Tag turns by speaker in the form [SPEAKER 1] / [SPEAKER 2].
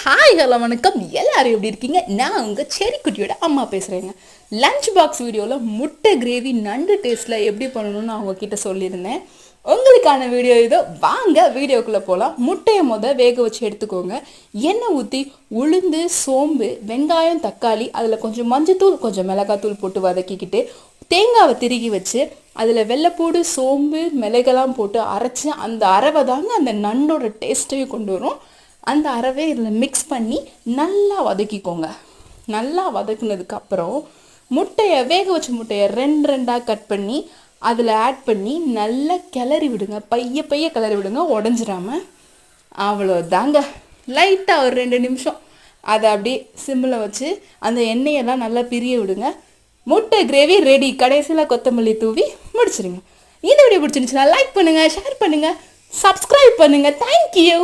[SPEAKER 1] Hi hello வணக்கம், எல்லாரும் எப்படி இருக்கீங்க? நான் உங்கள் செரிக்குட்டியோட அம்மா பேசுகிறேங்க. லஞ்ச் பாக்ஸ் வீடியோவில் முட்டை கிரேவி நண்டு டேஸ்ட்டில் எப்படி பண்ணணும்னு அவங்கக்கிட்ட சொல்லியிருந்தேன். உங்களுக்கான வீடியோ இதோ. வாங்க வீடியோக்குள்ளே போகலாம். முட்டையை வேக வச்சு எடுத்துக்கோங்க. எண்ணெய் ஊற்றி உளுந்து, சோம்பு, வெங்காயம், தக்காளி, அதில் கொஞ்சம் மஞ்சத்தூள், கொஞ்சம் மிளகாத்தூள் போட்டு வதக்கிக்கிட்டு தேங்காவை திருகி வச்சு அதில் வெள்ளைப்பூடு, சோம்பு, மிளகெல்லாம் போட்டு அரைச்சி அந்த அரைவை தாங்க அந்த நண்டோட டேஸ்ட்டையும் கொண்டு வரும். அந்த அரைவே இதில் மிக்ஸ் பண்ணி நல்லா வதக்கிக்கோங்க. நல்லா வதக்குனதுக்கப்புறம் வேக வச்ச முட்டையை ரெண்டாக கட் பண்ணி அதில் ஆட் பண்ணி நல்லா கிளறி விடுங்க. பைய கிளறி விடுங்க, உடஞ்சிடாமல். அவ்வளோதாங்க. லைட்டாக ஒரு 2 நிமிஷம் அதை அப்படியே சிம்மில் வச்சு அந்த எண்ணெயெல்லாம் நல்லா பிரிய விடுங்க. முட்டை கிரேவி ரெடி. கடைசியில் கொத்தமல்லி தூவி முடிச்சிருங்க. இந்த வீடியோ பிடிச்சிருந்துச்சுன்னா லைக் பண்ணுங்கள், ஷேர் பண்ணுங்கள், சப்ஸ்கிரைப் பண்ணுங்கள். தேங்க்யூ.